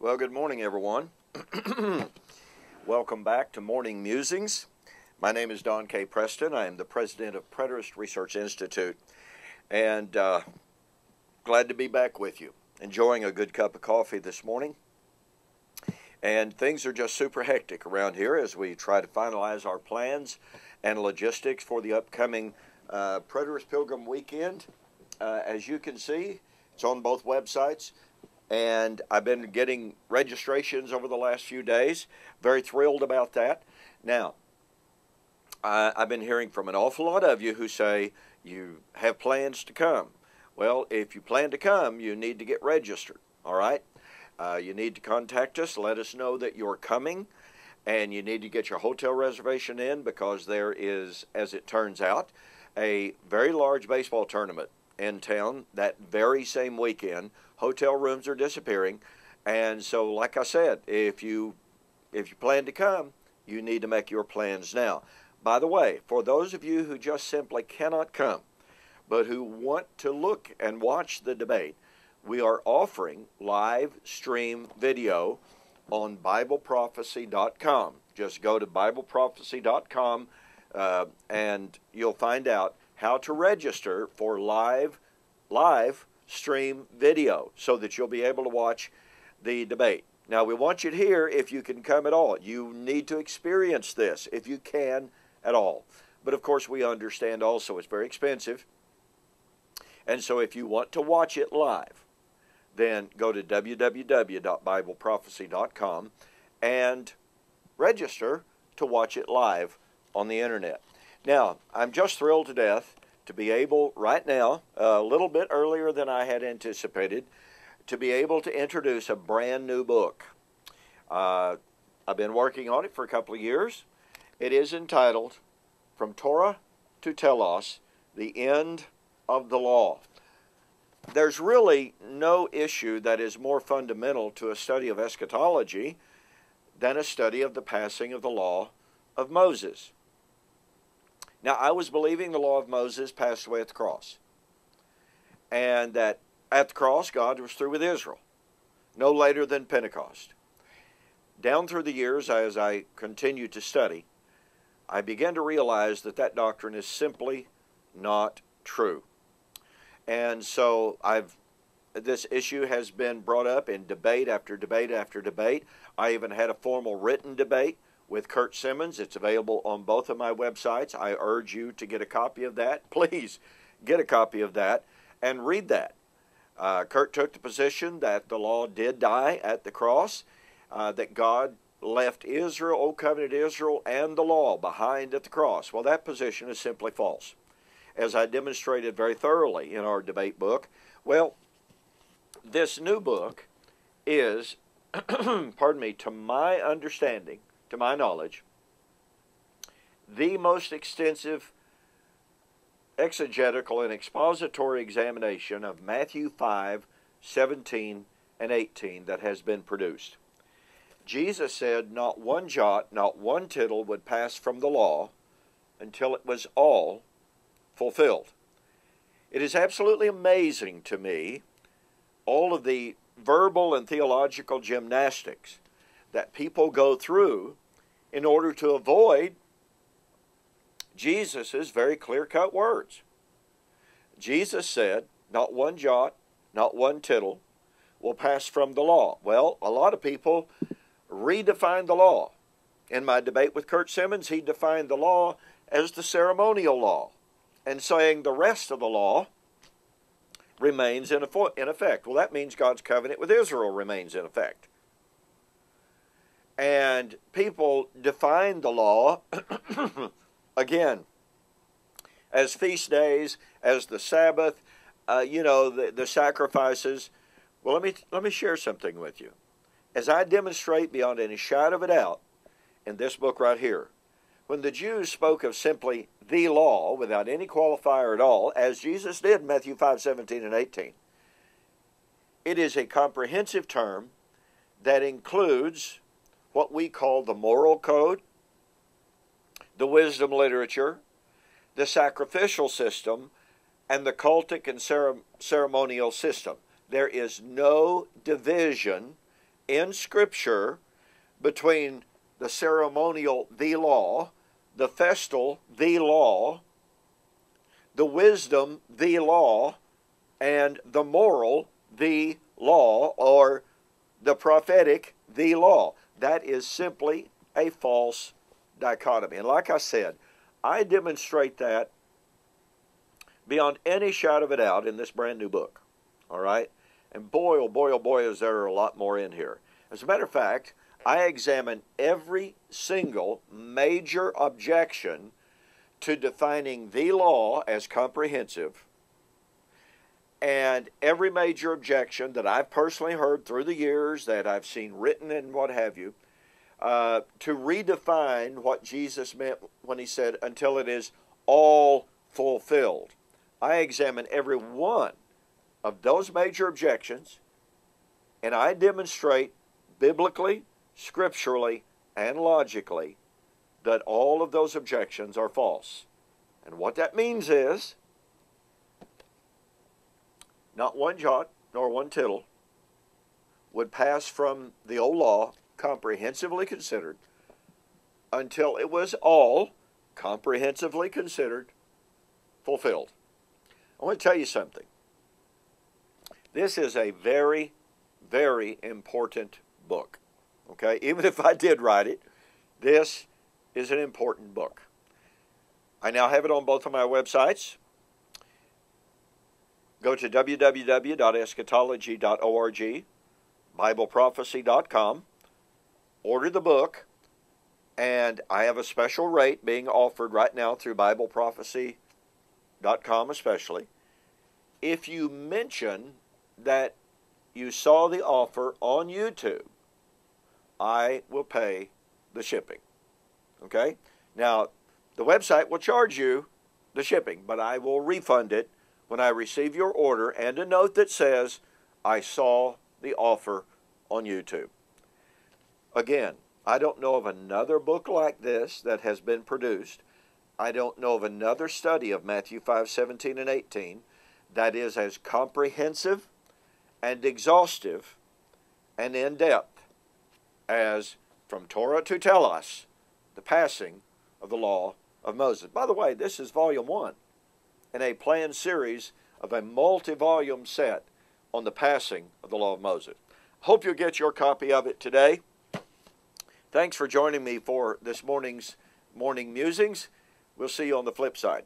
Well, good morning, everyone. Welcome back to Morning Musings. My name is Don K. Preston. I am the president of Preterist Research Institute, and glad to be back with you. Enjoying a good cup of coffee this morning. And things are just super hectic around here as we try to finalize our plans and logistics for the upcoming Preterist Pilgrim Weekend. As you can see, it's on both websites. And I've been getting registrations over the last few days. Very thrilled about that. Now, I've been hearing from an awful lot of you who say you have plans to come. Well, if you plan to come, you need to get registered, all right? You need to contact us, let us know that you're coming, and you need to get your hotel reservation in because there is, as it turns out, a very large baseball tournament in town that very same weekend. Hotel rooms are disappearing, and so like I said, if you plan to come, you need to make your plans now. By the way, for those of you who just simply cannot come, but who want to look and watch the debate, we are offering live stream video on BibleProphecy.com. Just go to BibleProphecy.com and you'll find out how to register for live stream video so that you'll be able to watch the debate. Now, we want you to hear if you can come at all. You need to experience this if you can at all. But of course, we understand also it's very expensive. And so if you want to watch it live, then go to www.bibleprophecy.com and register to watch it live on the internet. Now, I'm just thrilled to death to be able right now, a little bit earlier than I had anticipated, to be able to introduce a brand new book. I've been working on it for a couple of years. It is entitled From Torah to Telos, The End of the Law. There's really no issue that is more fundamental to a study of eschatology than a study of the passing of the law of Moses. Now, I was believing the law of Moses passed away at the cross, and that at the cross, God was through with Israel, no later than Pentecost. Down through the years, as I continued to study, I began to realize that that doctrine is simply not true. And so this issue has been brought up in debate after debate after debate. I even had a formal written debate with Kurt Simmons. It's available on both of my websites. I urge you to get a copy of that. Please get a copy of that and read that. Kurt took the position that the law did die at the cross, that God left Israel, Old Covenant Israel, and the law behind at the cross. Well, that position is simply false, as I demonstrated very thoroughly in our debate book. Well, this new book is, pardon me, to my understanding, to my knowledge, the most extensive exegetical and expository examination of Matthew 5, 17, and 18 that has been produced. Jesus said not one jot, not one tittle would pass from the law until it was all fulfilled. It is absolutely amazing to me, all of the verbal and theological gymnastics that people go through in order to avoid Jesus' very clear-cut words. Jesus said, not one jot, not one tittle will pass from the law. Well, a lot of people redefine the law. In my debate with Kurt Simmons, he defined the law as the ceremonial law, and saying the rest of the law remains in effect. Well, that means God's covenant with Israel remains in effect. And people define the law, again, as feast days, as the Sabbath, the sacrifices. Well, let me share something with you. As I demonstrate beyond any shadow of a doubt in this book right here, when the Jews spoke of simply the law without any qualifier at all, as Jesus did in Matthew 5, 17, and 18, it is a comprehensive term that includes what we call the moral code, the wisdom literature, the sacrificial system, and the cultic and ceremonial system. There is no division in Scripture between the ceremonial, the law, the festal, the law, the wisdom, the law, and the moral, the law, or the prophetic, the law. That is simply a false dichotomy. And like I said, I demonstrate that beyond any shadow of a doubt in this brand new book. All right? And boy, oh boy, oh boy, is there a lot more in here. As a matter of fact, I examine every single major objection to defining the law as comprehensive, and every major objection that I've personally heard through the years, that I've seen written and what have you, to redefine what Jesus meant when he said, until it is all fulfilled. I examine every one of those major objections, and I demonstrate biblically, scripturally, and logically that all of those objections are false. And what that means is, not one jot nor one tittle would pass from the old law, comprehensively considered, until it was all comprehensively considered fulfilled. I want to tell you something. This is a very, very important book. Okay? Even if I did write it, this is an important book. I now have it on both of my websites. Go to www.eschatology.org, BibleProphecy.com, order the book, and I have a special rate being offered right now through BibleProphecy.com especially. If you mention that you saw the offer on YouTube, I will pay the shipping. Okay? Now, the website will charge you the shipping, but I will refund it when I receive your order and a note that says, I saw the offer on YouTube. Again, I don't know of another book like this that has been produced. I don't know of another study of Matthew 5:17 and 18 that is as comprehensive and exhaustive and in-depth as From Torah To Telos, the passing of the law of Moses. By the way, this is volume 1 in a planned series of a multi-volume set on the passing of the law of Moses. Hope you'll get your copy of it today. Thanks for joining me for this morning's Morning Musings. We'll see you on the flip side.